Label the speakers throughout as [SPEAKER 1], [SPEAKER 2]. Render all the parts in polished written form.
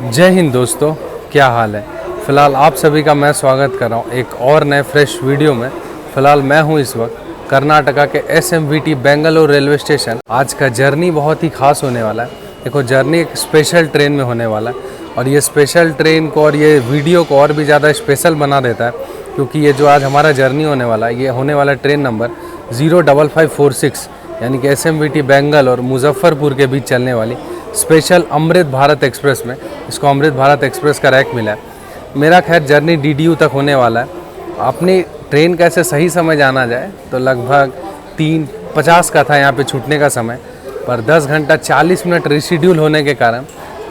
[SPEAKER 1] जय हिंद दोस्तों, क्या हाल है। फ़िलहाल आप सभी का मैं स्वागत कर रहा हूँ एक और नए फ्रेश वीडियो में। फ़िलहाल मैं हूँ इस वक्त कर्नाटका के SMVT बेंगलोर रेलवे स्टेशन। आज का जर्नी बहुत ही खास होने वाला है। देखो, जर्नी एक स्पेशल ट्रेन में होने वाला है और ये स्पेशल ट्रेन को और ये वीडियो को और भी ज़्यादा स्पेशल बना देता है, क्योंकि ये जो आज हमारा जर्नी होने वाला है, ये होने वाला ट्रेन नंबर 05546 यानी कि SMVT बेंगल और मुजफ्फरपुर के बीच चलने वाली स्पेशल अमृत भारत एक्सप्रेस में। इसको अमृत भारत एक्सप्रेस का रैंक मिला है। मेरा खैर जर्नी DDU तक होने वाला है। अपनी ट्रेन का ऐसे सही समय जाना जाए तो लगभग 3:50 का था यहाँ पे छूटने का समय, पर 10 घंटा 40 मिनट रिशेड्यूल होने के कारण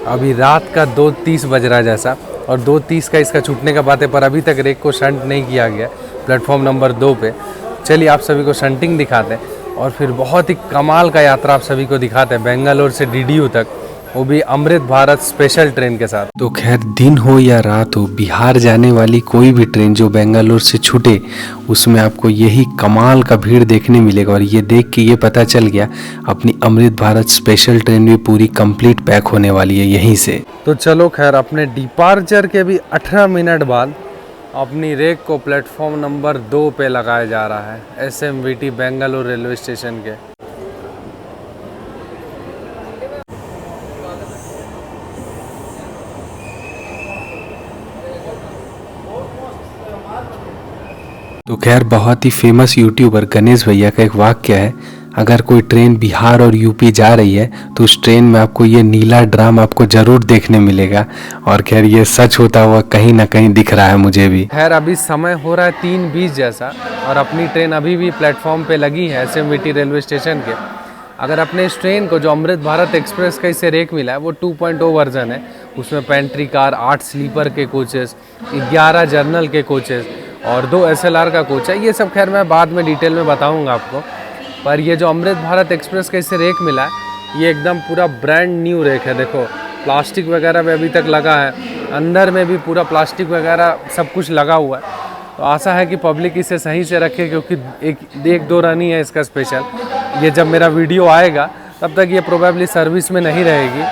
[SPEAKER 1] अभी रात का 2:30 बज रहा है जैसा, और 2:30 का इसका छूटने का बात है, पर अभी तक रेक को शंट नहीं किया गया प्लेटफॉर्म नंबर 2 पे। चलिए आप सभी को शंटिंग दिखाते हैं और फिर बहुत ही कमाल का यात्रा आप सभी को दिखाते हैं बेंगलोर से DDU तक, वो भी अमृत भारत स्पेशल ट्रेन के साथ। तो खैर दिन हो या रात हो, बिहार जाने वाली कोई भी ट्रेन जो बेंगलोर से छूटे उसमें आपको यही कमाल का भीड़ देखने मिलेगा। और ये देख के ये पता चल गया अपनी अमृत भारत स्पेशल ट्रेन भी पूरी कंप्लीट पैक होने वाली है यहीं से। तो चलो खैर, अपने डिपार्चर के भी 18 मिनट बाद अपनी रेक को प्लेटफॉर्म नंबर 2 पे लगाया जा रहा है SMVT बेंगलोर रेलवे स्टेशन के। तो खैर बहुत ही फेमस यूट्यूबर गणेश भैया का एक वाक्य है, अगर कोई ट्रेन बिहार और यूपी जा रही है तो उस ट्रेन में आपको ये नीला ड्राम आपको जरूर देखने मिलेगा। और खैर ये सच होता हुआ कहीं ना कहीं दिख रहा है मुझे भी। खैर अभी समय हो रहा है 3:20 जैसा और अपनी ट्रेन अभी भी प्लेटफॉर्म पे लगी है SMVT रेलवे स्टेशन के। अगर अपने इस ट्रेन को जो अमृत भारत एक्सप्रेस का इससे रेक मिला है वो 2.0 वर्जन है, उसमें पेंट्री कार, 8 स्लीपर के कोचेस, 11 जर्नल के कोचेस और 2 SLR का कोच है। ये सब खैर मैं बाद में डिटेल में बताऊंगा आपको। पर ये जो अमृत भारत एक्सप्रेस का इससे रेक मिला है, ये एकदम पूरा ब्रांड न्यू रेक है। देखो प्लास्टिक वगैरह भी अभी तक लगा है, अंदर में भी पूरा प्लास्टिक वगैरह सब कुछ लगा हुआ है। तो आशा है कि पब्लिक इसे सही से रखे, क्योंकि एक दो रन ही है इसका स्पेशल। ये जब मेरा वीडियो आएगा तब तक ये प्रोबेबली सर्विस में नहीं रहेगी,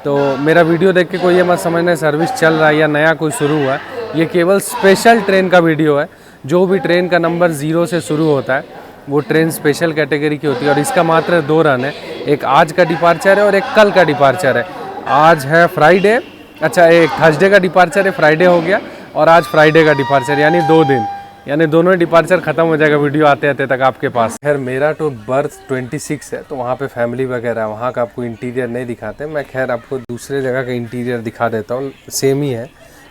[SPEAKER 1] तो मेरा वीडियो देख के कोई ये मत समझना सर्विस चल रहा है या नया कोई शुरू हुआ है। ये केवल स्पेशल ट्रेन का वीडियो है। जो भी ट्रेन का नंबर 0 से शुरू होता है वो ट्रेन स्पेशल कैटेगरी की होती है और इसका मात्र 2 रन है। एक आज का डिपार्चर है और एक कल का डिपार्चर है। आज है फ्राइडे, अच्छा एक थर्सडे का डिपार्चर है, फ्राइडे हो गया, और आज फ्राइडे का डिपार्चर, यानी 2 दिन, यानी दोनों डिपार्चर ख़त्म हो जाएगा वीडियो आते आते तक आपके पास। खैर मेरा तो बर्थ 26 है, तो वहाँ पे फैमिली वगैरह, वहाँ का आपको इंटीरियर नहीं दिखाते। मैं खैर आपको दूसरे जगह का इंटीरियर दिखा देता हूँ। सेम ही है,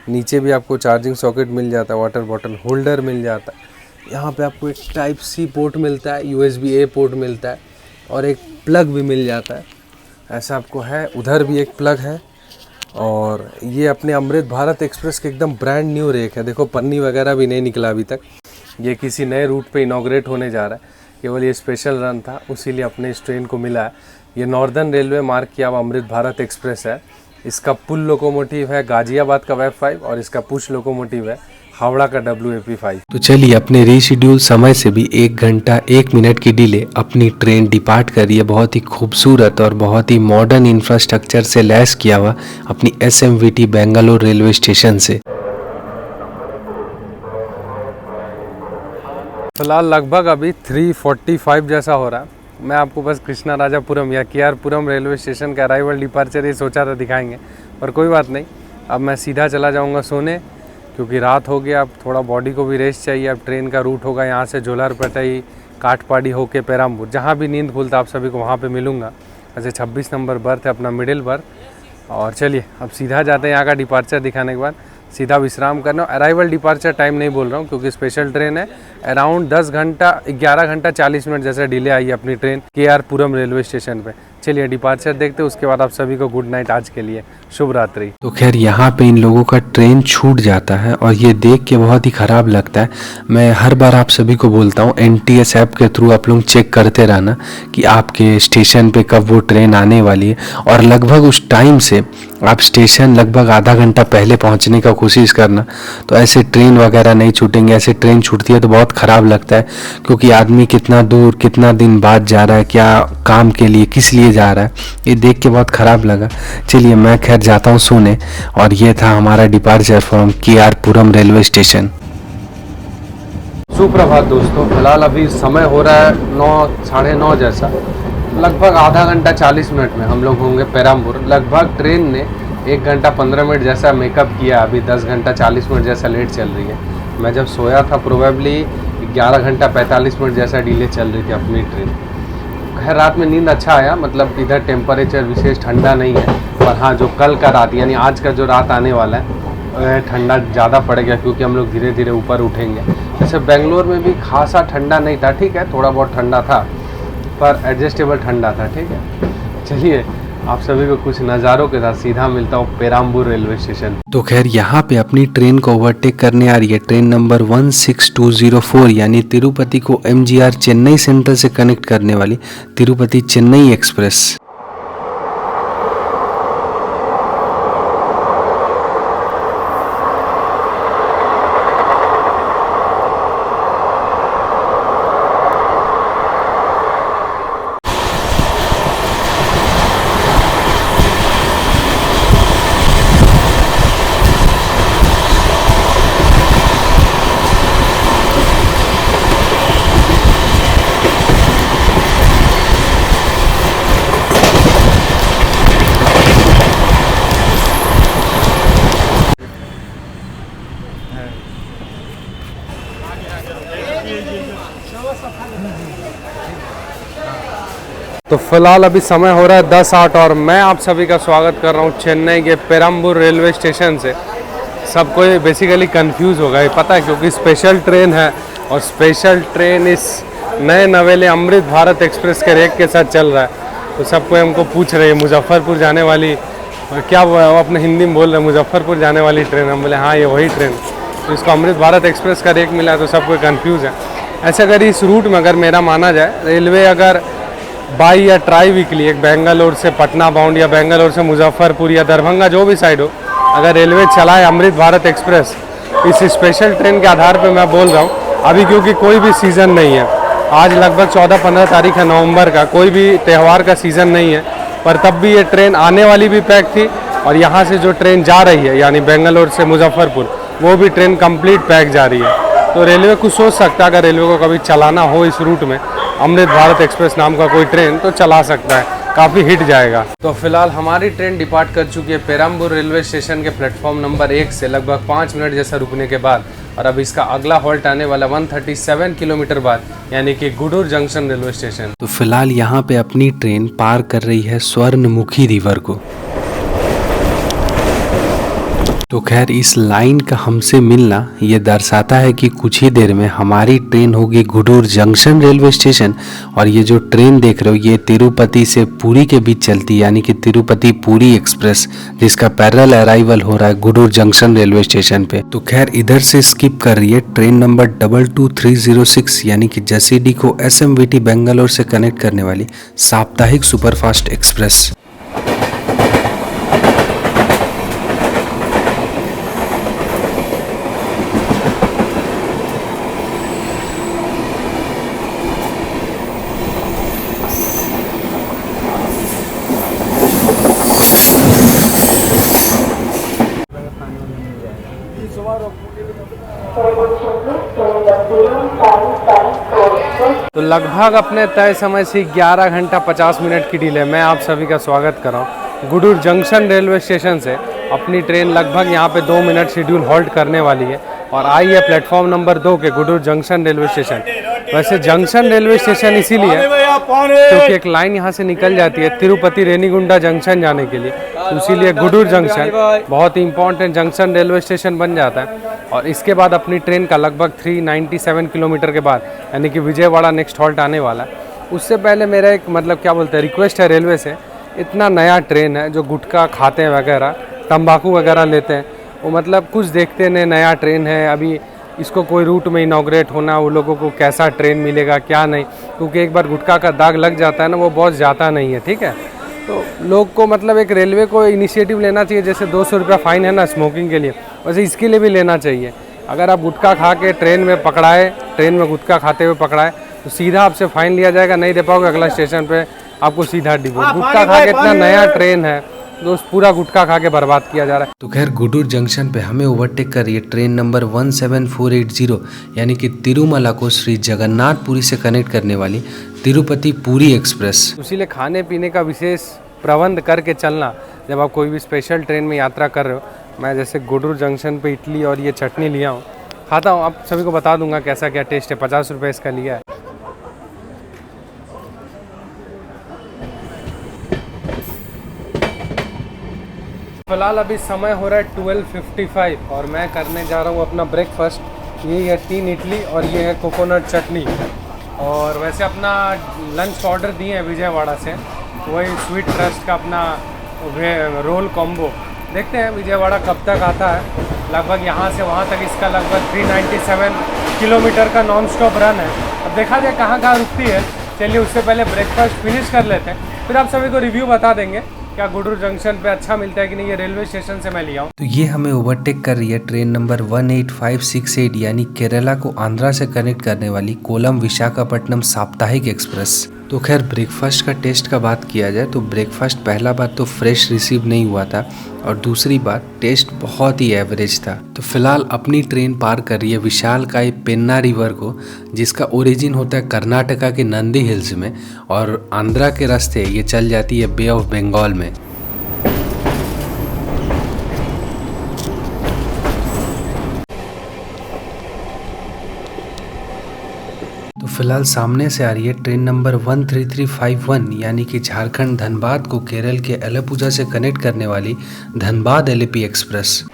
[SPEAKER 1] नीचे भी आपको चार्जिंग सॉकेट मिल जाता है, वाटर बॉटल होल्डर मिल जाता है। यहाँ पे आपको एक Type-C पोर्ट मिलता है, USB-A पोर्ट मिलता है और एक प्लग भी मिल जाता है। ऐसा आपको है, उधर भी एक प्लग है। और ये अपने अमृत भारत एक्सप्रेस के एकदम ब्रांड न्यू रेक है। देखो पन्नी वगैरह भी नहीं निकला अभी तक। ये किसी नए रूट पे इनॉग्रेट होने जा रहा है, केवल ये स्पेशल रन था उसीलिए अपने इस ट्रेन को मिला है। ये नॉर्दर्न रेलवे मार्क किया हुआ अमृत भारत एक्सप्रेस है। इसका पुल लोकोमोटिव है गाजियाबाद का WAP-5 और इसका पुश लोकोमोटिव है हावड़ा का WAP-5। तो चलिए अपने रीशेड्यूल समय से भी 1 घंटा 1 मिनट की डिले अपनी ट्रेन डिपार्ट कर रही है बहुत ही खूबसूरत और बहुत ही मॉडर्न इंफ्रास्ट्रक्चर से लैस किया हुआ अपनी SMVT बेंगलोर रेलवे स्टेशन से। फिलहाल लगभग अभी 3:45 जैसा हो रहा है। मैं आपको बस कृष्णाराजापुरम या KR-पुरम रेलवे स्टेशन का अराइवल डिपार्चर ये सोचा था दिखाएंगे, पर कोई बात नहीं। अब मैं सीधा चला जाऊंगा सोने, क्योंकि रात हो गया। अब थोड़ा बॉडी को भी रेस्ट चाहिए। अब ट्रेन का रूट होगा यहाँ से जोलारपेटाई, काठपाड़ी होके पेराम्बूर, जहाँ भी नींद खुलता आप सभी को वहाँ पे मिलूँगा। ऐसे 26 नंबर बर्थ है अपना, मिडिल बर्थ। और चलिए अब सीधा जाते हैं यहाँ का डिपार्चर दिखाने के बाद सीधा विश्राम करना। अराइवल डिपार्चर टाइम नहीं बोल रहा हूँ क्योंकि स्पेशल ट्रेन है। अराउंड 11 घंटा 40 मिनट जैसा डिले आई है अपनी ट्रेन KR-पुरम रेलवे स्टेशन पे। चलिए डिपार्चर देखते हैं, उसके बाद आप सभी को गुड नाइट आज के लिए, शुभ रात्रि। तो खैर यहाँ पे इन लोगों का ट्रेन छूट जाता है और ये देख के बहुत ही ख़राब लगता है। मैं हर बार आप सभी को बोलता हूँ NTS ऐप के थ्रू आप लोग चेक करते रहना कि आपके स्टेशन पे कब वो ट्रेन आने वाली है। और लगभग उस टाइम से आप स्टेशन लगभग आधा घंटा पहले पहुंचने का कोशिश करना, तो ऐसे ट्रेन वगैरह नहीं छूटेंगे। ऐसे ट्रेन छूटती है तो बहुत ख़राब लगता है, क्योंकि आदमी कितना दूर कितना दिन बाद जा रहा है, क्या काम के लिए किस लिए जा रहा है, ये देख के बहुत ख़राब लगा। चलिए मैं खैर जाता हूँ सोने। और ये था हमारा departure from KR Puram railway station. सुप्रभात दोस्तों, फिलहाल अभी समय हो रहा है 9 साढ़े 9 जैसा। लगभग आधा घंटा 40 मिनट में हम लोग होंगे पेराम्बूर। लगभग ट्रेन ने 1 घंटा 15 मिनट जैसा मेकअप किया, अभी 10 घंटा 40 मिनट जैसा लेट चल रही है। मैं जब सोया था प्रोबेबली 11 घंटा 45 मिनट जैसा डिले चल रही थी अपनी ट्रेन। खैर रात में नींद अच्छा आया, मतलब इधर टेम्परेचर विशेष ठंडा नहीं है, पर हाँ जो कल का रात यानी आज का जो रात आने वाला है ठंडा ज़्यादा पड़ेगा, क्योंकि हम लोग धीरे धीरे ऊपर उठेंगे। जैसे बेंगलोर में भी खासा ठंडा नहीं था, ठीक है थोड़ा बहुत ठंडा था, पर एडजस्टेबल ठंडा था, ठीक है। चलिए आप सभी को कुछ नज़ारों के साथ सीधा मिलता हूँ पेराम्बूर रेलवे स्टेशन। तो खैर यहाँ पे अपनी ट्रेन को ओवरटेक करने आ रही है ट्रेन नंबर 16204, यानी तिरुपति को MGR चेन्नई सेंट्रल से कनेक्ट करने वाली तिरुपति चेन्नई एक्सप्रेस। तो फिलहाल अभी समय हो रहा है 10:08 और मैं आप सभी का स्वागत कर रहा हूँ चेन्नई के पेराम्बूर रेलवे स्टेशन से। सबको ये बेसिकली कंफ्यूज होगा, ये पता है क्योंकि स्पेशल ट्रेन है और स्पेशल ट्रेन इस नए नवेले अमृत भारत एक्सप्रेस के रेक के साथ चल रहा है। तो सबको हमको पूछ रहे हैं मुजफ्फरपुर जाने वाली, क्या वो अपने हिंदी में बोल रहे हैं मुजफ्फरपुर जाने वाली ट्रेन। हम बोले हाँ ये वही ट्रेन। तो इसको अमृत भारत एक्सप्रेस का रेक मिला, तो सबको कन्फ्यूज़ है। ऐसे अगर इस रूट में अगर मेरा माना जाए, रेलवे अगर बाई या ट्राई वीकली एक बेंगलोर से पटना बाउंड या बेंगलोर से मुजफ्फरपुर या दरभंगा जो भी साइड हो, अगर रेलवे चलाए अमृत भारत एक्सप्रेस इस स्पेशल ट्रेन के आधार पे मैं बोल रहा हूँ। अभी क्योंकि कोई भी सीज़न नहीं है, आज लगभग 14-15 तारीख है नवंबर का, कोई भी त्यौहार का सीज़न नहीं है, पर तब भी ये ट्रेन आने वाली भी पैक थी और यहाँ से जो ट्रेन जा रही है यानी बेंगलोर से मुजफ्फरपुर, वो भी ट्रेन कंप्लीट पैक जा रही है। तो रेलवे कुछ सोच सकता है, अगर रेलवे को कभी चलाना हो इस रूट में अमृत भारत एक्सप्रेस नाम का कोई ट्रेन, तो चला सकता है, काफ़ी हिट जाएगा। तो फिलहाल हमारी ट्रेन डिपार्ट कर चुकी है पेराम्बूर रेलवे स्टेशन के प्लेटफॉर्म नंबर 1 से लगभग 5 मिनट जैसा रुकने के बाद, और अब इसका अगला हॉल्ट आने वाला 137 किलोमीटर बाद, यानी कि गुडूर जंक्शन रेलवे स्टेशन। तो फिलहाल यहाँ पे अपनी ट्रेन पार कर रही है स्वर्णमुखी रिवर को। तो खैर इस लाइन का हमसे मिलना ये दर्शाता है कि कुछ ही देर में हमारी ट्रेन होगी गुडूर जंक्शन रेलवे स्टेशन। और ये जो ट्रेन देख रहे हो ये तिरुपति से पुरी के बीच चलती है, यानी कि तिरुपति पुरी एक्सप्रेस, जिसका पैरेलल अराइवल हो रहा है गुडूर जंक्शन रेलवे स्टेशन पे। तो खैर इधर से स्किप कर रही है ट्रेन नंबर 22306, यानी कि जसीडी को SMVT बेंगलोर से कनेक्ट करने वाली साप्ताहिक सुपरफास्ट एक्सप्रेस। तो लगभग अपने तय समय से 11 घंटा 50 मिनट की डिले मैं आप सभी का स्वागत कर रहा हूँ गुडूर जंक्शन रेलवे स्टेशन से। अपनी ट्रेन लगभग यहाँ पे 2 मिनट शेड्यूल हॉल्ट करने वाली है और आई है प्लेटफॉर्म नंबर 2 के गुडूर जंक्शन रेलवे स्टेशन। वैसे जंक्शन रेलवे स्टेशन इसीलिए क्योंकि एक लाइन यहाँ से निकल जाती है तिरुपति रेनीगुंडा जंक्शन जाने के लिए, तो इसीलिए गुडूर जंक्शन बहुत ही इंपॉर्टेंट जंक्शन रेलवे स्टेशन बन जाता है। और इसके बाद अपनी ट्रेन का लगभग 397 किलोमीटर के बाद यानी कि विजयवाड़ा नेक्स्ट हॉल्ट आने वाला है। उससे पहले मेरा एक मतलब क्या बोलते हैं रिक्वेस्ट है रेलवे से, इतना नया ट्रेन है जो गुटखा खाते हैं वगैरह, तंबाकू वगैरह लेते हैं, वो मतलब कुछ देखते नहीं, नया ट्रेन है अभी इसको कोई रूट में इनॉग्रेट होना, वो लोगों को कैसा ट्रेन मिलेगा क्या नहीं, क्योंकि एक बार गुटखा का दाग लग जाता है ना वो बहुत जाता नहीं है, ठीक है। तो लोग को मतलब एक रेलवे को इनिशिएटिव लेना चाहिए, जैसे 200 रुपया फ़ाइन है ना स्मोकिंग के लिए, वैसे इसके लिए भी लेना चाहिए। अगर आप गुटखा खा के ट्रेन में पकड़ाए, ट्रेन में गुटखा खाते हुए पकड़ाए तो सीधा आपसे फ़ाइन लिया जाएगा, नहीं दे पाओगे अगला स्टेशन पे आपको सीधा डिपो। गुटखा खा के इतना नया ट्रेन है दोस्त, पूरा गुटखा खा के बर्बाद किया जा रहा है। तो खैर गुडूर जंक्शन पे हमें ओवरटेक कर रही है ट्रेन नंबर 17480, यानी कि तिरुमला को श्री जगन्नाथपुरी से कनेक्ट करने वाली तिरुपति पुरी एक्सप्रेस। इसीलिए खाने पीने का विशेष प्रबंध करके चलना जब आप कोई भी स्पेशल ट्रेन में यात्रा कर रहे हो। मैं जैसे गुडूर जंक्शन पे इडली और ये चटनी लिया हूँ, खाता हूँ, आप सभी को बता दूंगा कैसा क्या टेस्ट है। 50 रुपये इसका लिया है। फिलहाल अभी समय हो रहा है 12:55 और मैं करने जा रहा हूँ अपना ब्रेकफास्ट। ये है 3 इडली और ये है कोकोनट चटनी। और वैसे अपना लंच ऑर्डर दिए हैं विजयवाड़ा से, वही स्वीट ट्रस्ट का अपना रोल कॉम्बो। देखते हैं विजयवाड़ा कब तक आता है। लगभग यहाँ से वहाँ तक इसका लगभग 397 किलोमीटर का नॉन स्टॉप रन है। अब देखा जाए कहाँ कहाँ रुकती है। चलिए उससे पहले ब्रेकफास्ट फिनिश कर लेते हैं, फिर आप सभी को रिव्यू बता देंगे क्या गुडूर जंक्शन पे अच्छा मिलता है कि नहीं। ये रेलवे स्टेशन से मैं लिया हूँ। तो ये हमें ओवरटेक कर रही है ट्रेन नंबर 18568, यानी केरला को आंध्रा से कनेक्ट करने वाली कोलम विशाखापट्टनम साप्ताहिक एक्सप्रेस। तो खैर ब्रेकफास्ट का टेस्ट का बात किया जाए तो ब्रेकफास्ट पहला बात तो फ्रेश रिसीव नहीं हुआ था, और दूसरी बात टेस्ट बहुत ही एवरेज था। तो फिलहाल अपनी ट्रेन पार कर रही है विशालकाय पेन्ना रिवर को, जिसका ओरिजिन होता है कर्नाटका के नंदी हिल्स में और आंध्रा के रास्ते ये चल जाती है बे ऑफ बंगाल में। तो फिलहाल सामने से आ रही है ट्रेन नंबर 13351, यानी कि झारखंड धनबाद को केरल के एलापुझा से कनेक्ट करने वाली धनबाद एलेपी एक्सप्रेस।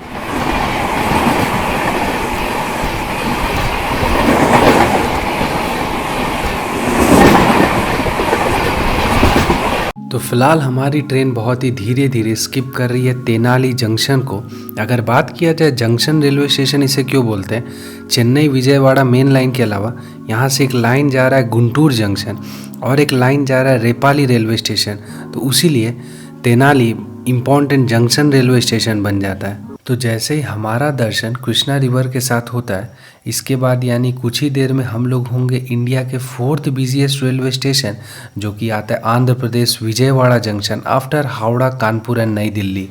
[SPEAKER 1] तो फिलहाल हमारी ट्रेन बहुत ही धीरे धीरे स्किप कर रही है तेनाली जंक्शन को। अगर बात किया जाए जंक्शन रेलवे स्टेशन इसे क्यों बोलते हैं, चेन्नई विजयवाड़ा मेन लाइन के अलावा यहाँ से एक लाइन जा रहा है गुंटूर जंक्शन और एक लाइन जा रहा है रेपाली रेलवे स्टेशन, तो उसीलिए Tenali important junction railway station बन जाता है। तो जैसे ही हमारा दर्शन कृष्णा रिवर के साथ होता है, इसके बाद यानी कुछ ही देर में हम लोग होंगे इंडिया के 4th बिजिएस्ट रेलवे स्टेशन, जो कि आता है Andhra Pradesh Vijayawada junction after Howrah, Kanpur and New Delhi.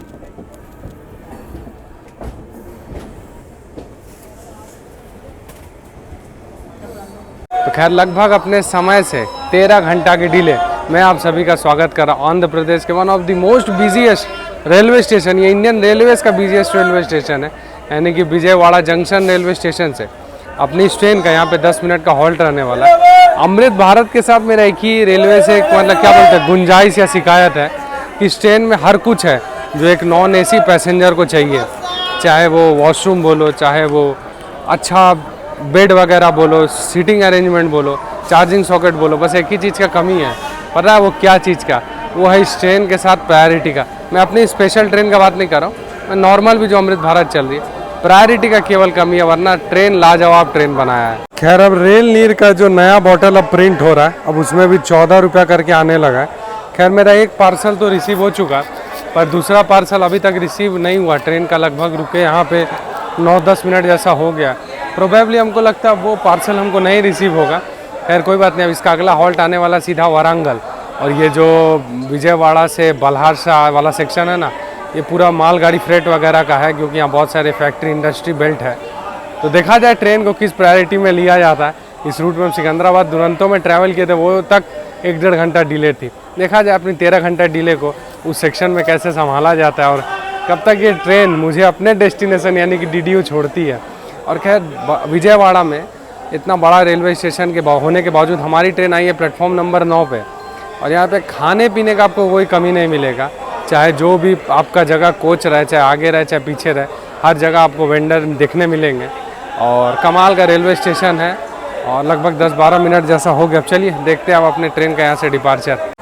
[SPEAKER 1] तो खैर लगभग अपने समय से 13 घंटा की डिले मैं आप सभी का स्वागत कर रहा हूँ आंध्र प्रदेश के one of the most busiest railway station. ये इंडियन रेलवेज का बिजिएस्ट रेलवे स्टेशन है, यानी कि विजयवाड़ा जंक्शन रेलवे स्टेशन से अपनी इस ट्रेन का यहाँ पे 10 मिनट का हॉल्ट रहने वाला है। अमृत भारत के साथ मेरा एक ही रेलवे से एक मतलब क्या बोलते हैं गुंजाइश या शिकायत है कि इस ट्रेन में हर कुछ है जो एक नॉन एसी पैसेंजर को चाहिए, चाहे वो वॉशरूम बोलो, चाहे वो अच्छा बेड वगैरह बोलो, सीटिंग अरेंजमेंट बोलो, चार्जिंग सॉकेट बोलो। बस एक ही चीज़ का कमी है, पता है वो क्या चीज़ का? वो है इस ट्रेन के साथ प्रायोरिटी का। मैं अपनी स्पेशल ट्रेन का बात नहीं कर रहा हूँ, मैं नॉर्मल भी जो अमृत भारत चल रही है, प्रायोरिटी का केवल कमी है, वरना ट्रेन लाजवाब ट्रेन बनाया है। खैर अब रेल नीर का जो नया बॉटल अब प्रिंट हो रहा है, अब उसमें भी 14 रुपया करके आने लगा है। खैर मेरा एक पार्सल तो रिसीव हो चुका, पर दूसरा पार्सल अभी तक रिसीव नहीं हुआ। ट्रेन का लगभग रुके यहाँ पे 9-10 मिनट जैसा हो गया। प्रोबेबली हमको लगता है वो पार्सल हमको नहीं रिसीव होगा। खैर कोई बात नहीं, अब इसका अगला हॉल्ट आने वाला सीधा वारंगल, और ये जो विजयवाड़ा से बल्हारशाह वाला सेक्शन है ना, ये पूरा मालगाड़ी फ्रेट वगैरह का है, क्योंकि यहाँ बहुत सारे फैक्ट्री इंडस्ट्री बेल्ट है। तो देखा जाए ट्रेन को किस प्रायोरिटी में लिया जाता है। इस रूट में हम सिकंदराबाद दुरंतो में ट्रैवल किए थे, वो तक 1-1.5 घंटा डिले थी। देखा जाए अपनी 13 घंटा डिले को उस सेक्शन में कैसे संभाला जाता है और कब तक ये ट्रेन मुझे अपने डेस्टिनेशन यानी कि DDU छोड़ती है। और खैर विजयवाड़ा में इतना बड़ा रेलवे स्टेशन के होने के बावजूद हमारी ट्रेन आई है प्लेटफॉर्म नंबर 9 पे, और यहाँ पे खाने पीने का आपको कोई कमी नहीं मिलेगा। चाहे जो भी आपका जगह कोच रहे, चाहे आगे रहे चाहे पीछे रहे, हर जगह आपको वेंडर देखने मिलेंगे। और कमाल का रेलवे स्टेशन है, और लगभग 10-12 मिनट जैसा हो गया। अब चलिए देखते हैं अब अपने ट्रेन का यहाँ से डिपार्चर।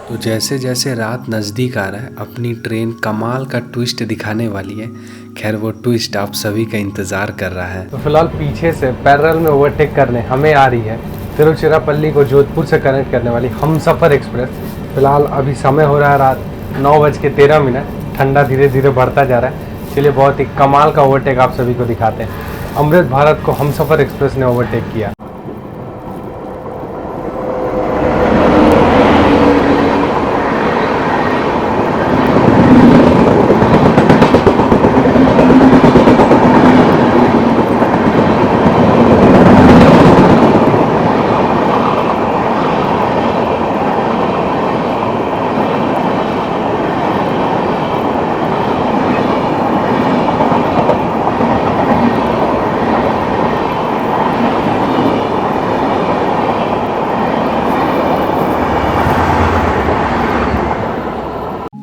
[SPEAKER 1] तो जैसे जैसे रात नज़दीक आ रहा है, अपनी ट्रेन कमाल का ट्विस्ट दिखाने वाली है। खैर वो ट्विस्ट आप सभी का इंतज़ार कर रहा है। तो फिलहाल पीछे से पैरेलल में ओवरटेक करने हमें आ रही है तिरुचिरापल्ली को जोधपुर से कनेक्ट करने वाली हमसफ़र एक्सप्रेस। फिलहाल अभी समय हो रहा है रात 9:13। ठंडा धीरे धीरे बढ़ता जा रहा है। चलिए बहुत ही कमाल का ओवरटेक आप सभी को दिखाते हैं। अमृत भारत को हमसफ़र एक्सप्रेस ने ओवरटेक किया।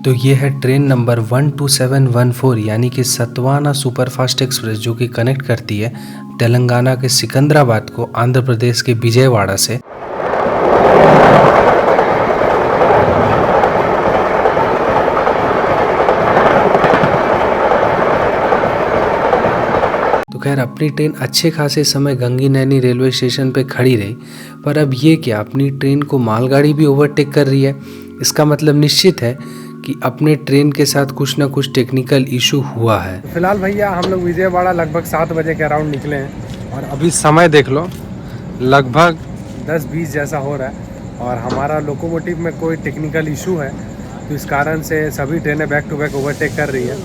[SPEAKER 1] तो ये है ट्रेन नंबर 12714 यानी कि सतवाना सुपरफास्ट एक्सप्रेस, जो कि कनेक्ट करती है तेलंगाना के सिकंदराबाद को आंध्र प्रदेश के विजयवाड़ा से। तो खैर अपनी ट्रेन अच्छे खासे समय गंगी नैनी रेलवे स्टेशन पे खड़ी रही, पर अब ये क्या, अपनी ट्रेन को मालगाड़ी भी ओवरटेक कर रही है। इसका मतलब निश्चित है कि अपने ट्रेन के साथ कुछ ना कुछ टेक्निकल इशू हुआ है। फिलहाल भैया हम लोग विजयवाड़ा लगभग 7 बजे के अराउंड निकले हैं और अभी समय देख लो लगभग 10-20 जैसा हो रहा है और हमारा लोकोमोटिव में कोई टेक्निकल इशू है, तो इस कारण से सभी ट्रेनें बैक टू बैक ओवरटेक कर रही है।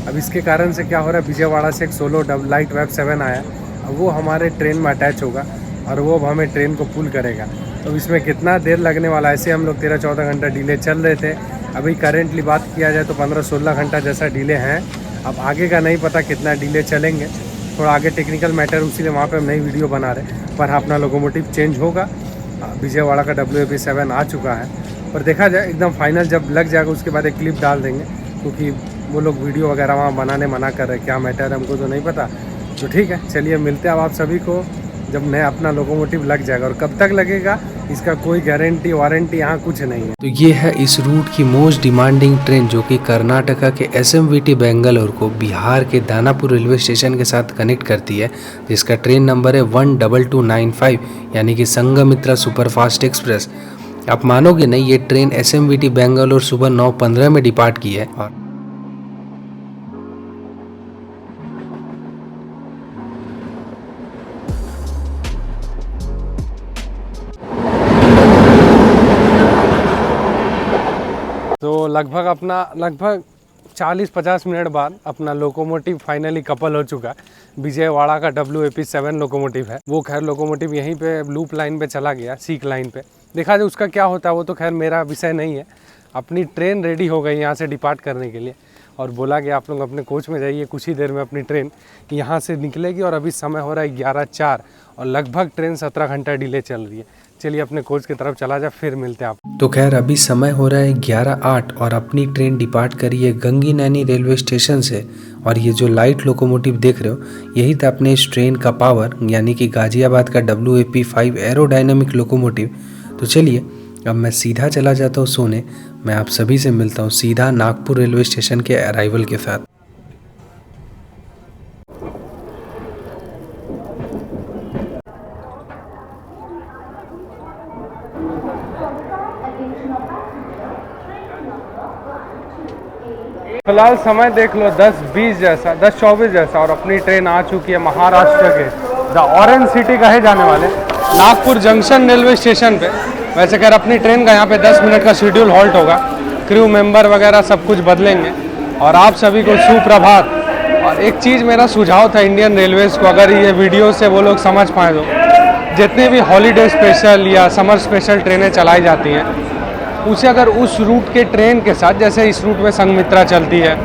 [SPEAKER 1] अब इसके कारण से क्या हो रहा है, विजयवाड़ा से एक सोलो लाइट वेब 7 आया, अब वो हमारे ट्रेन में अटैच होगा और वो हमें ट्रेन को पुल करेगा। तो इसमें कितना देर लगने वाला है, ऐसे हम लोग 13-14 घंटा डिले चल रहे थे। अभी करेंटली बात किया जाए तो 15-16 घंटा जैसा डिले हैं। अब आगे का नहीं पता कितना डिले चलेंगे, थोड़ा आगे टेक्निकल मैटर, उसीलिए वहाँ पे हम नई वीडियो बना रहे। पर अपना लोकोमोटिव चेंज होगा, विजयवाड़ा का WAP7 आ चुका है। पर देखा जाए एकदम फाइनल जब लग जाएगा उसके बाद एक क्लिप डाल देंगे, क्योंकि वो लोग वीडियो वगैरह वहाँ बनाने मना कर रहे हैं। क्या मैटर है हमको तो नहीं पता। तो ठीक है, चलिए मिलते हैं अब आप सभी को जब नया अपना लोकोमोटिव लग जाएगा। और कब तक लगेगा इसका कोई गारंटी वारंटी यहाँ कुछ नहीं है। तो ये है इस रूट की मोस्ट डिमांडिंग ट्रेन, जो कि कर्नाटका के SMVT बेंगलोर को बिहार के दानापुर रेलवे स्टेशन के साथ कनेक्ट करती है, जिसका ट्रेन नंबर है 12295 यानी कि संघमित्रा सुपरफास्ट एक्सप्रेस। आप मानोगे नहीं, ये ट्रेन SMVT बेंगलोर सुबह 9:15 में डिपार्ट की है। और तो लगभग 40-50 मिनट बाद अपना लोकोमोटिव फाइनली कपल हो चुका है। विजयवाड़ा का WAP7 लोकोमोटिव है। वो खैर लोकोमोटिव यहीं पे लूप लाइन पे चला गया, सीक लाइन पे। देखा जाए उसका क्या होता है वो तो खैर मेरा विषय नहीं है। अपनी ट्रेन रेडी हो गई यहाँ से डिपार्ट करने के लिए और बोला गया आप लोग अपने कोच में जाइए, कुछ ही देर में अपनी ट्रेन यहाँ से निकलेगी। और अभी समय हो रहा है 11:04 और लगभग ट्रेन 17 घंटा डिले चल रही है। चलिए अपने कोच की तरफ चला जाए, फिर मिलते हैं आप। तो खैर अभी समय हो रहा है 11:08 और अपनी ट्रेन डिपार्ट करी है गंगी नैनी रेलवे स्टेशन से। और ये जो लाइट लोकोमोटिव देख रहे हो, यही था अपने इस ट्रेन का पावर, यानी कि गाजियाबाद का WAP5 एरोडायनेमिक लोकोमोटिव। तो चलिए अब मैं सीधा चला जाता हूँ सोने। मैं आप सभी से मिलता हूँ सीधा नागपुर रेलवे स्टेशन के अराइवल के साथ। फिलहाल समय देख लो 10:24 जैसा और अपनी ट्रेन आ चुकी है महाराष्ट्र के द ऑरेंज सिटी कहे जाने वाले नागपुर जंक्शन रेलवे स्टेशन पे। वैसे खैर अपनी ट्रेन का यहाँ पे 10 मिनट का शेड्यूल हॉल्ट होगा, क्रू मेंबर वगैरह सब कुछ बदलेंगे। और आप सभी को सुप्रभात। और एक चीज़ मेरा सुझाव था इंडियन रेलवेज़ को, अगर ये वीडियो से वो लोग समझ पाए तो जितने भी हॉलीडे स्पेशल या समर स्पेशल ट्रेनें चलाई जाती हैं, उसे अगर उस रूट के ट्रेन के साथ, जैसे इस रूट में संघमित्रा चलती है,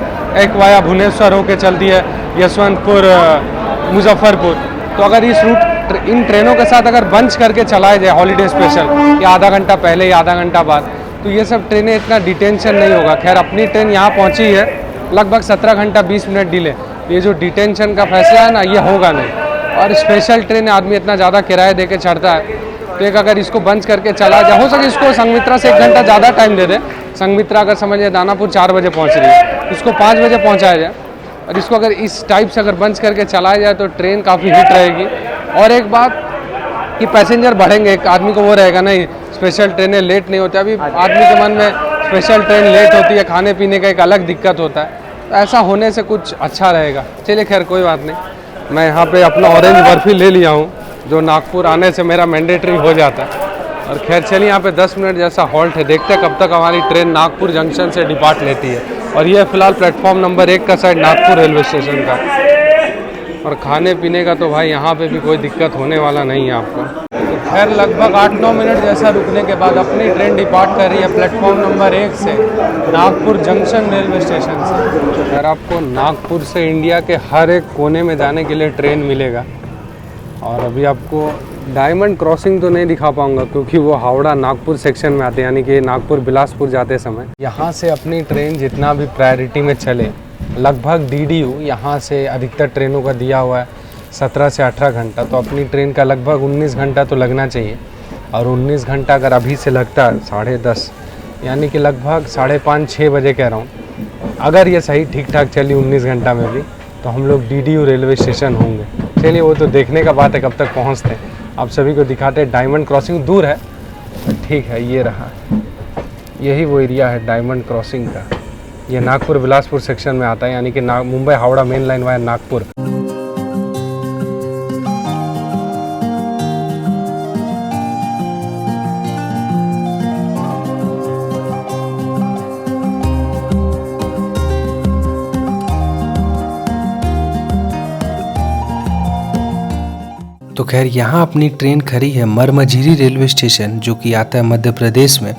[SPEAKER 1] एक वाया भुवनेश्वर होके चलती है यशवंतपुर मुजफ्फरपुर, तो अगर इस रूट इन ट्रेनों के साथ अगर बंच करके चलाया जाए हॉलीडे स्पेशल या आधा घंटा पहले या आधा घंटा बाद, तो ये सब ट्रेनें इतना डिटेंशन नहीं होगा। खैर अपनी ट्रेन यहाँ पहुँची है लगभग 17 घंटा 20 मिनट डिले। ये जो डिटेंशन का फैसला है ना, ये होगा नहीं। और स्पेशल ट्रेन आदमी इतना ज़्यादा किराया दे के चढ़ता है, तो एक अगर इसको बंद करके चला जाए, हो सके इसको संघमित्रा से 1 घंटा ज़्यादा टाइम दे दे। संघमित्रा अगर समझिए दानापुर 4 बजे पहुँच रही है, इसको 5 बजे पहुँचाया जाए और इसको अगर इस टाइप से अगर बंद करके चलाया जाए तो ट्रेन काफ़ी हिट रहेगी। और एक बात कि पैसेंजर बढ़ेंगे, एक आदमी को वो रहेगा नहीं
[SPEAKER 2] स्पेशल ट्रेनें लेट नहीं होती। अभी आदमी के मन में स्पेशल ट्रेन लेट होती है, खाने पीने का एक अलग दिक्कत होता है, तो ऐसा होने से कुछ अच्छा रहेगा। चलिए खैर कोई बात नहीं। मैं यहाँ पे अपना ऑरेंज बर्फ़ी ले लिया हूँ, जो नागपुर आने से मेरा मैंडेटरी हो जाता है। और खैर चलिए, यहाँ पे 10 मिनट जैसा हॉल्ट है, देखते हैं कब तक हमारी ट्रेन नागपुर जंक्शन से डिपार्ट लेती है। और ये फ़िलहाल प्लेटफॉर्म नंबर 1 का साइड नागपुर रेलवे स्टेशन का। और खाने पीने का तो भाई यहाँ पे भी कोई दिक्कत होने वाला नहीं है आपको। तो खैर लगभग 8-9 मिनट जैसा रुकने के बाद अपनी ट्रेन डिपार्ट कर रही है प्लेटफॉर्म नंबर 1 से, नागपुर जंक्शन रेलवे स्टेशन से। खैर आपको नागपुर से इंडिया के हर एक कोने में जाने के लिए ट्रेन मिलेगा। और अभी आपको डायमंड क्रॉसिंग तो नहीं दिखा पाऊंगा, क्योंकि वो हावड़ा नागपुर सेक्शन में आते हैं, यानी कि नागपुर बिलासपुर जाते समय। यहाँ से अपनी ट्रेन जितना भी प्रायोरिटी में चले, लगभग DDU यहाँ से अधिकतर ट्रेनों का दिया हुआ है 17 से 18 घंटा, तो अपनी ट्रेन का लगभग 19 घंटा तो लगना चाहिए। और 19 घंटा अगर अभी से लगता है 10:30, यानी कि लगभग 5:30-6 बजे कह रहा हूँ, अगर ये सही ठीक ठाक चली 19 घंटा में भी, तो हम लोग DDU रेलवे स्टेशन होंगे। चलिए वो तो देखने का बात है कब तक पहुँचते हैं। आप सभी को दिखाते हैं। डायमंड क्रॉसिंग दूर है, ठीक है, ये रहा, यही वो एरिया है डायमंड क्रॉसिंग का। ये नागपुर बिलासपुर सेक्शन में आता है, यानी कि Mumbai Howrah main line via Nagpur.
[SPEAKER 1] तो खैर यहाँ अपनी ट्रेन खड़ी है मरमझीरी रेलवे स्टेशन, जो कि आता है मध्य प्रदेश में।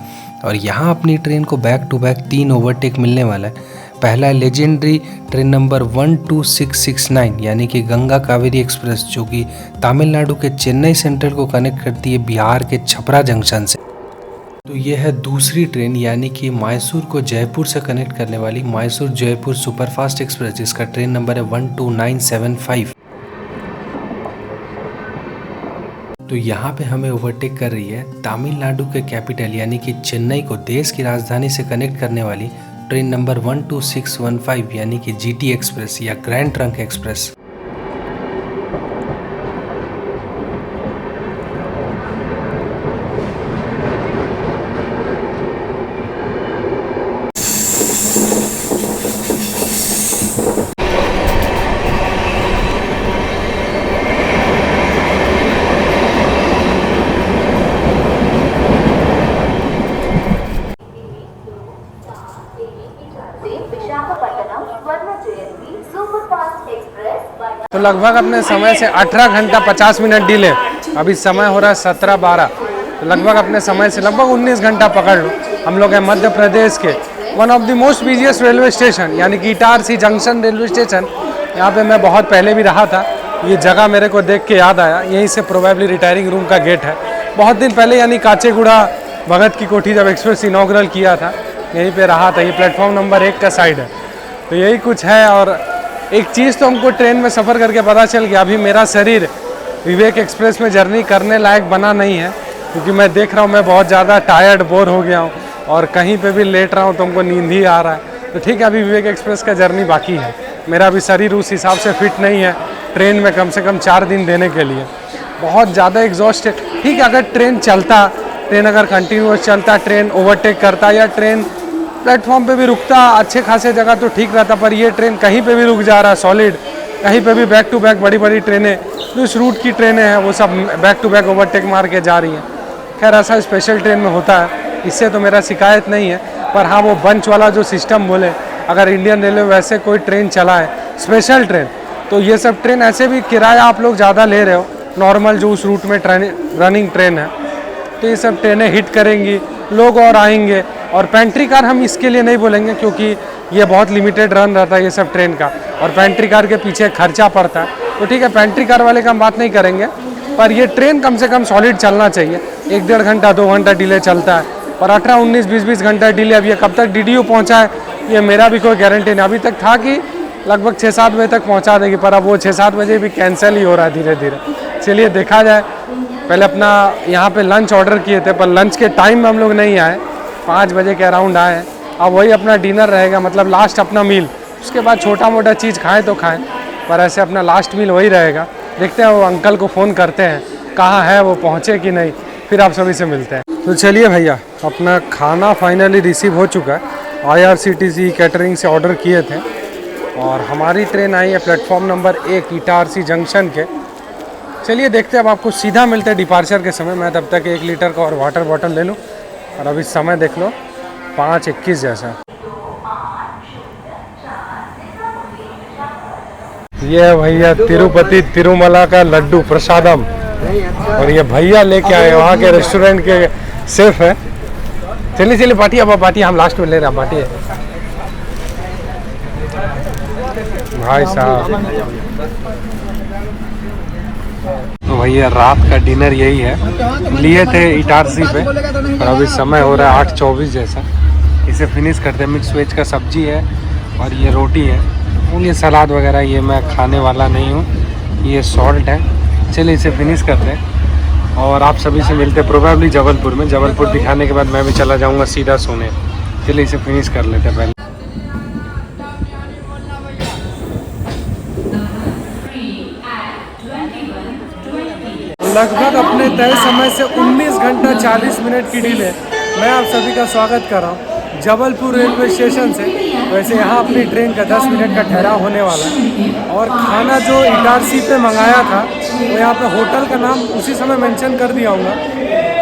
[SPEAKER 1] और यहाँ अपनी ट्रेन को बैक टू बैक 3 ओवरटेक मिलने वाला है। पहला है लेजेंडरी ट्रेन नंबर 12669, यानी कि गंगा कावेरी एक्सप्रेस, जो कि तमिलनाडु के चेन्नई सेंट्रल को कनेक्ट करती है बिहार के छपरा जंक्शन से। तो ये है दूसरी ट्रेन, यानी कि मैसूर को जयपुर से कनेक्ट करने वाली मैसूर जयपुर सुपरफास्ट एक्सप्रेस, जिसका ट्रेन नंबर है 12975। तो यहाँ पे हमें ओवरटेक कर रही है तमिलनाडु के कैपिटल यानी कि चेन्नई को देश की राजधानी से कनेक्ट करने वाली ट्रेन नंबर 12615 यानी कि GT एक्सप्रेस या ग्रैंड ट्रंक एक्सप्रेस।
[SPEAKER 2] तो लगभग अपने समय से 18 घंटा 50 मिनट डिले। अभी समय हो रहा है 17:12, तो लगभग अपने समय से लगभग 19 घंटा पकड़ लो। हम लोग हैं मध्य प्रदेश के one of the most busiest railway station यानी कि इटारसी जंक्शन रेलवे स्टेशन। यहाँ पे मैं बहुत पहले भी रहा था। ये जगह मेरे को देख के याद आया, यहीं से प्रोबेबली रिटायरिंग रूम का गेट है। बहुत दिन पहले यानी काचेगुड़ा भगत की कोठी जब एक्सप्रेस इनॉग्रल किया था, यहीं पे रहा था। ये प्लेटफॉर्म नंबर 1 का साइड है। तो यही कुछ है। और एक चीज़ तो हमको ट्रेन में सफ़र करके पता चल गया, अभी मेरा शरीर विवेक एक्सप्रेस में जर्नी करने लायक बना नहीं है, क्योंकि मैं देख रहा हूँ मैं बहुत ज़्यादा टायर्ड बोर हो गया हूँ और कहीं पे भी लेट रहा हूँ तो हमको नींद ही आ रहा है। तो ठीक है, अभी विवेक एक्सप्रेस का जर्नी बाकी है। मेरा अभी शरीर उस हिसाब से फिट नहीं है ट्रेन में कम से कम 4 दिन देने के लिए। बहुत ज़्यादा एग्जॉस्ट है। ठीक है, अगर ट्रेन चलता, ट्रेन अगर कंटिन्यूस चलता, ट्रेन ओवरटेक करता या ट्रेन प्लेटफॉर्म पे भी रुकता अच्छे खासे जगह तो ठीक रहता, पर ये ट्रेन कहीं पे भी रुक जा रहा है सॉलिड, कहीं पे भी बैक टू बैक बड़ी बड़ी ट्रेनें जो इस रूट की ट्रेनें हैं वो सब बैक टू बैक ओवरटेक मार के जा रही हैं। खैर ऐसा स्पेशल ट्रेन में होता है, इससे तो मेरा शिकायत नहीं है। पर हाँ, वो बंच वाला जो सिस्टम बोले, अगर इंडियन रेलवे वैसे कोई ट्रेन चला है स्पेशल ट्रेन, तो ये सब ट्रेन ऐसे भी किराया आप लोग ज़्यादा ले रहे हो नॉर्मल जो उस रूट में रनिंग ट्रेन है, तो ये सब ट्रेनें हिट करेंगी, लोग और आएंगे। और पेंट्री कार हम इसके लिए नहीं बोलेंगे क्योंकि ये बहुत लिमिटेड रन रहता है ये सब ट्रेन का, और पेंट्री कार के पीछे खर्चा पड़ता है। तो ठीक है, पेंट्री कार वाले का हम बात नहीं करेंगे, पर ये ट्रेन कम से कम सॉलिड चलना चाहिए। 1-1.5 घंटा 2 घंटा डिले चलता है, और 18, 19, 20 घंटा डिले। अब ये कब तक DDU पहुँचा है ये मेरा भी कोई गारंटी नहीं। अभी तक था कि लगभग 6-7 बजे तक पहुँचा देगी, पर अब वो 6-7 बजे भी कैंसिल ही हो रहा है धीरे धीरे। चलिए देखा जाए। पहले अपना यहाँ पे लंच ऑर्डर किए थे, पर लंच के टाइम में हम लोग नहीं आए, 5 बजे के अराउंड आए। अब वही अपना डिनर रहेगा, मतलब लास्ट अपना मील। उसके बाद छोटा मोटा चीज़ खाएं तो खाएं, पर ऐसे अपना लास्ट मील वही रहेगा। देखते हैं, वो अंकल को फ़ोन करते हैं कहाँ है वो, पहुँचे कि नहीं, फिर आप सभी से मिलते हैं। तो चलिए भैया, अपना खाना फाइनली रिसीव हो चुका है। IRCTC कैटरिंग से ऑर्डर किए थे और हमारी ट्रेन आई है प्लेटफॉर्म नंबर 1 इटारसी जंक्शन के। चलिए देखते हैं, अब आपको सीधा मिलते हैं डिपार्चर के समय। मैं तब तक 1 लीटर का और वाटर बॉटल ले लूँ। और अभी समय देख लो 5:21 जैसा। ये है भैया तिरुपति तिरुमला का लड्डू प्रसादम, और ये भैया लेके आए वहाँ के रेस्टोरेंट के शेफ है। चलिए चलिए बाटी, अब बाटी हम लास्ट में ले रहे हैं बाटी भाई साहब। तो भैया रात का डिनर यही है, लिए थे इटारसी पे और अभी समय हो रहा है 8:24 जैसा। इसे फिनिश करते हैं। मिक्स वेज का सब्जी है और ये रोटी है, ये सलाद वगैरह ये मैं खाने वाला नहीं हूँ, ये सॉल्ट है। चलिए इसे फिनिश करते हैं और आप सभी से मिलते हैं प्रोबेबली जबलपुर में। जबलपुर दिखाने के बाद मैं भी चला जाऊँगा सीधा सोने। चलिए इसे फिनिश कर लेते हैं पहले। लगभग अपने तय समय से 19 घंटा 40 मिनट की डिले मैं आप सभी का स्वागत कर रहा हूँ जबलपुर रेलवे स्टेशन से। वैसे यहाँ अपनी ट्रेन का 10 मिनट का ठहराव होने वाला है और खाना जो इटारसी पे मंगाया था वो यहाँ पे होटल का नाम उसी समय मेंशन कर दिया होगा।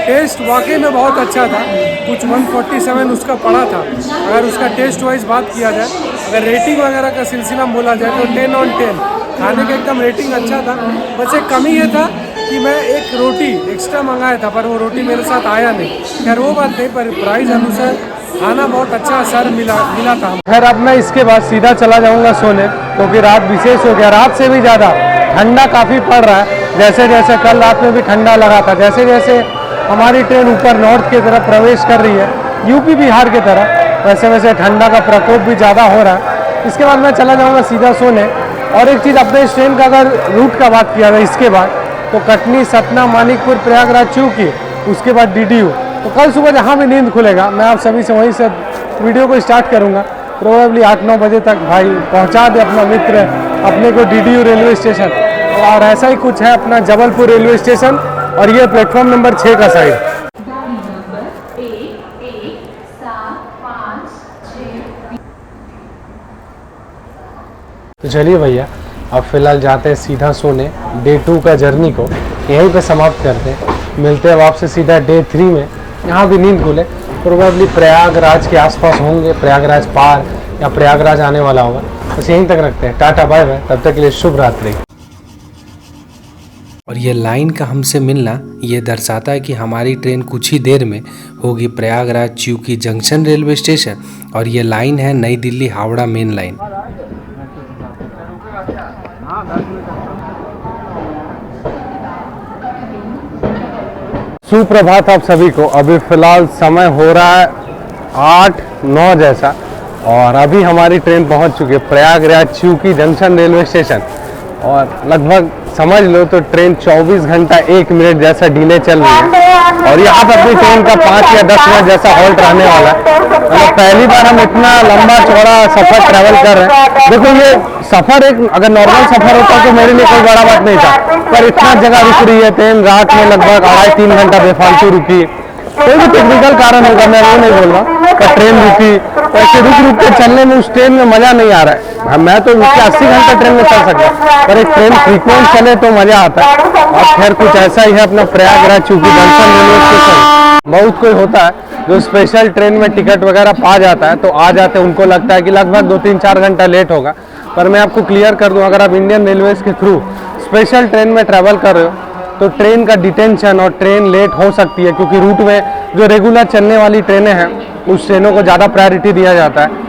[SPEAKER 2] टेस्ट वाकई में बहुत अच्छा था, कुछ 147 उसका पड़ा था। अगर उसका टेस्ट वाइज बात किया जाए, अगर रेटिंग वगैरह का सिलसिला में बोला जाए तो 10 on 10 खाने का एकदम रेटिंग अच्छा था। बस एक कमी ये था कि मैं एक रोटी एक्स्ट्रा मंगाया था पर वो रोटी मेरे साथ आया नहीं। खैर वो बात नहीं, पर प्राइस अनुसार खाना बहुत अच्छा सर मिला था। खैर अब मैं इसके बाद सीधा चला जाऊंगा सोने, क्योंकि रात विशेष हो गया। रात से भी ज़्यादा ठंडा काफ़ी पड़ रहा है। जैसे जैसे कल रात में भी ठंडा लगा था, जैसे जैसे हमारी ट्रेन ऊपर नॉर्थ की तरफ प्रवेश कर रही है, यूपी बिहार की तरफ, वैसे वैसे ठंडा का प्रकोप भी ज़्यादा हो रहा है। इसके बाद मैं चला जाऊँगा सीधा सोने। और एक चीज़, अपने इस ट्रेन का अगर रूट का बात किया जाए इसके बाद, तो कटनी, सतना, मानिकपुर, प्रयागराज, चूकी, उसके बाद DDU। तो कल सुबह जहाँ भी नींद खुलेगा मैं आप सभी से वहीं से वीडियो को स्टार्ट करूँगा। प्रोबेबली 8-9 बजे तक भाई पहुँचा दे अपना मित्र अपने को DDU रेलवे स्टेशन। और ऐसा ही कुछ है अपना जबलपुर रेलवे स्टेशन, और ये प्लेटफॉर्म नंबर 6 का साइड। तो चलिए भैया, अब फिलहाल जाते हैं सीधा सोने। डे 2 का जर्नी को यहीं पे समाप्त करते हैं। मिलते हैं अब आपसे सीधा डे 3 में। यहाँ भी नींद खुले प्रोबेबली प्रयागराज के आसपास होंगे, प्रयागराज पार या प्रयागराज आने वाला होगा। बस यहीं तक रखते हैं। टाटा बाय बाय, तब तक के लिए शुभ रात्रि।
[SPEAKER 1] और ये लाइन का हमसे मिलना ये दर्शाता है कि हमारी ट्रेन कुछ ही देर में होगी प्रयागराज च्यूकी जंक्शन रेलवे स्टेशन। और ये लाइन है नई दिल्ली हावड़ा मेन लाइन।
[SPEAKER 2] सुप्रभात आप सभी को। अभी फ़िलहाल समय हो रहा है 8-9 जैसा और अभी हमारी ट्रेन पहुंच चुकी है प्रयागराज च्यूकी जंक्शन रेलवे स्टेशन। और लगभग समझ लो तो ट्रेन 24 घंटा 1 मिनट जैसा डिले चल रही है। और यहाँ पर अपनी ट्रेन का 5 या 10 मिनट जैसा हॉल्ट रहने वाला है। मतलब पहली बार हम इतना लंबा चौड़ा सफ़र ट्रैवल कर रहे हैं। देखो ये सफ़र एक अगर नॉर्मल सफ़र होता तो मेरे लिए कोई बड़ा बात नहीं था, पर इतना जगह रुक रही है ट्रेन। रात में लगभग 2.5-3 घंटा बेफालतू रुकी। कोई भी टेक्निकल कारण होगा, मैं वो नहीं बोल रहा, पर ट्रेन रुकी। ऐसे रुक के चलने में उस ट्रेन में मज़ा नहीं आ रहा है। मैं तो 80 घंटा ट्रेन में चल सकता, पर एक ट्रेन फ्रीक्वेंट चले तो मज़ा आता है। और खैर कुछ ऐसा ही है अपना प्रयागराज च्यूकी जंक्शन रेलवे स्टेशन। बहुत कोई होता है जो स्पेशल ट्रेन में टिकट वगैरह पा जाता है तो आ जाते हैं, उनको लगता है कि लगभग 2-3-4 घंटा लेट होगा। पर मैं आपको क्लियर कर दूं, अगर आप इंडियन रेलवेज के थ्रू स्पेशल ट्रेन में ट्रैवल कर रहे हो तो ट्रेन का डिटेंशन और ट्रेन लेट हो सकती है, क्योंकि रूट में जो रेगुलर चलने वाली ट्रेनें हैं उस ट्रेनों को ज़्यादा प्रायोरिटी दिया जाता है।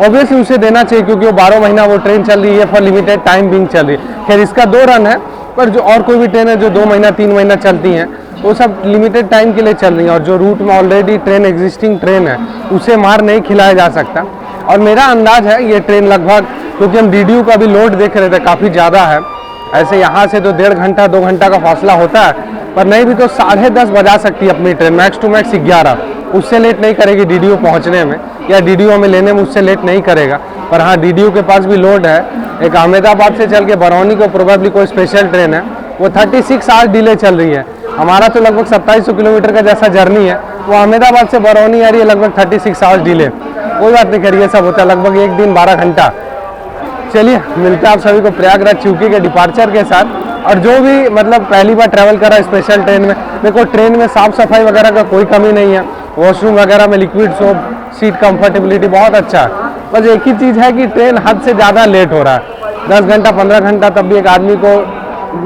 [SPEAKER 2] ऑब्वियसली उसे देना चाहिए, क्योंकि वो 12 महीना वो ट्रेन चल रही है, फॉर लिमिटेड टाइम बिंग चल रही है। खैर इसका 2 रन है, पर जो और कोई भी ट्रेन है जो 2 महीना 3 महीना चलती हैं वो सब लिमिटेड टाइम के लिए चल रही हैं। और जो रूट में ऑलरेडी ट्रेन एग्जिस्टिंग ट्रेन है उसे मार नहीं खिलाया जा सकता। और मेरा अंदाज है ये ट्रेन लगभग, क्योंकि हम DDU का भी लोड देख रहे थे काफ़ी ज़्यादा है, ऐसे यहाँ से तो 1.5 घंटा 2 घंटा का फासला होता है, पर नहीं भी तो 10:30 बजा सकती है अपनी ट्रेन, मैक्स टू मैक्स 11। उससे लेट नहीं करेगी DDU पहुँचने में, या DDU हमें लेने में उससे लेट नहीं करेगा। पर हाँ, DDU के पास भी लोड है। एक अहमदाबाद से चल के बरौनी को प्रोबेबली कोई स्पेशल ट्रेन है, वो 36 आवर्स डिले चल रही है। हमारा तो लगभग 2700 किलोमीटर का जैसा जर्नी है, वो अहमदाबाद से बरौनी आ रही है, लगभग 36 आवर्स डिले। कोई बात नहीं, खैर ये सब होता है, लगभग 1 दिन 12 घंटा। चलिए मिलते हैं आप सभी को प्रयागराज चूकी के डिपार्चर के साथ। और जो भी मतलब पहली बार ट्रैवल करा स्पेशल ट्रेन में, देखो ट्रेन में साफ़ सफाई वगैरह का कोई कमी नहीं है, वॉशरूम वगैरह में लिक्विड सोप, सीट कंफर्टेबिलिटी बहुत अच्छा है। बस एक ही चीज़ है कि ट्रेन हद से ज़्यादा लेट हो रहा है, 10 घंटा 15 घंटा तब भी एक आदमी को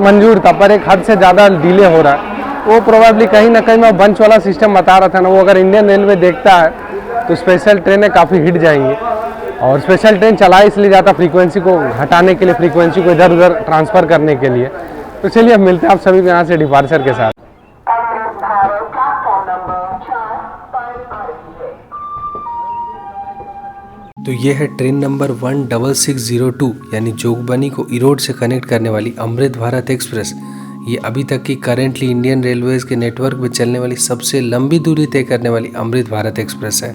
[SPEAKER 2] मंजूर था, पर एक हद से ज़्यादा डिले हो रहा है। वो प्रोबेबली कहीं ना कहीं मैं बंच वाला सिस्टम बता रहा था ना, वो अगर इंडियन रेलवे देखता है तो स्पेशल ट्रेनें काफ़ी हिट जाएंगी। और स्पेशल ट्रेन चला इसलिए जाता फ्रीक्वेंसी को हटाने के लिए, फ्रीक्वेंसी को इधर उधर ट्रांसफ़र करने के लिए। तो चलिए अब मिलते हैं आप सभी को यहाँ से डिपार्चर के साथ।
[SPEAKER 1] तो ये है ट्रेन नंबर 16602 यानी जोगबनी को इरोड से कनेक्ट करने वाली अमृत भारत एक्सप्रेस। ये अभी तक की करेंटली इंडियन रेलवेज के नेटवर्क में चलने वाली सबसे लंबी दूरी तय करने वाली अमृत भारत एक्सप्रेस है।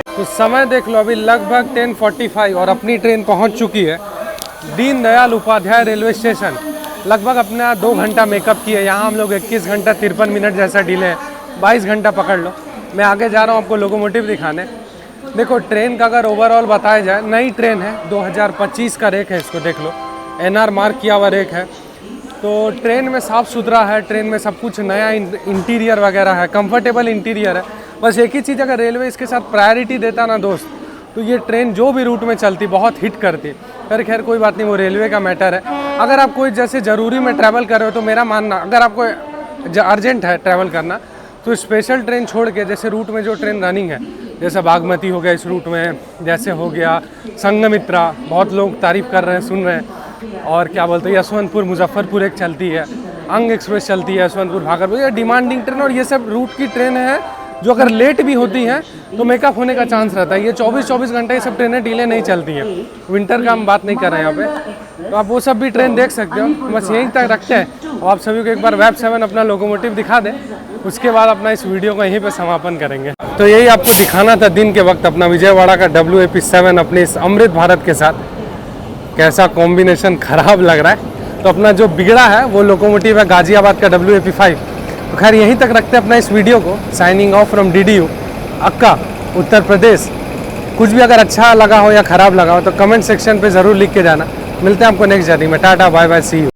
[SPEAKER 2] तो समय देख लो, अभी लगभग 10:45 और अपनी ट्रेन पहुंच चुकी है दीनदयाल उपाध्याय रेलवे स्टेशन। लगभग अपना 2 घंटा मेकअप किया। यहाँ हम लोग 21 घंटा 53 मिनट जैसा डिले है, 22 घंटा पकड़ लो। मैं आगे जा रहा हूँ आपको लोकोमोटिव दिखाने। देखो ट्रेन का अगर ओवरऑल बताया जाए, नई ट्रेन है, 2025 का रेक है, इसको देख लो, NR मार्क किया हुआ रेक है। तो ट्रेन में साफ़ सुथरा है, ट्रेन में सब कुछ नया इंटीरियर वगैरह है, कंफर्टेबल इंटीरियर है। बस एक ही चीज़, अगर रेलवे इसके साथ प्रायोरिटी देता ना दोस्त, तो ये ट्रेन जो भी रूट में चलती बहुत हिट करती। पर खैर कोई बात नहीं, वो रेलवे का मैटर है। अगर आप कोई जैसे ज़रूरी में ट्रैवल कर रहे हो तो मेरा मानना, अगर आपको अर्जेंट है ट्रैवल करना, तो स्पेशल ट्रेन छोड़ के जैसे रूट में जो ट्रेन रनिंग है, जैसे बागमती हो गया इस रूट में, जैसे हो गया संघमित्रा, बहुत लोग तारीफ़ कर रहे हैं, सुन रहे हैं, और क्या बोलते हैं यशवंतपुर मुजफ्फरपुर एक चलती है, अंग एक्सप्रेस चलती है, यशवंतपुर भागलपुर, ये डिमांडिंग ट्रेन। और ये सब रूट की ट्रेन है जो अगर लेट भी होती हैं तो मेकअप होने का चांस रहता है। ये 24-24 घंटे ये सब ट्रेनें डिले नहीं चलती हैं। विंटर का हम बात नहीं कर रहे हैं यहाँ पे, तो आप वो सब भी ट्रेन देख सकते हो। बस यहीं तक रखते हैं और आप सभी को एक बार वेब 7 अपना लोकोमोटिव दिखा दें, उसके बाद अपना इस वीडियो को यहीं पे समापन करेंगे। तो यही आपको दिखाना था दिन के वक्त अपना विजयवाड़ा का WAP7 अपने इस अमृत भारत के साथ। कैसा कॉम्बिनेशन ख़राब लग रहा है। तो अपना जो बिगड़ा है वो लोकोमोटिव है गाजियाबाद का WAP5। तो खैर यहीं तक रखते हैं अपना इस वीडियो को। साइनिंग ऑफ फ्रॉम DDU अक्का, उत्तर प्रदेश। कुछ भी अगर अच्छा लगा हो या ख़राब लगा हो तो कमेंट सेक्शन पे ज़रूर लिख के जाना। मिलते हैं आपको नेक्स्ट जर्नी में। Tata bye bye, see you.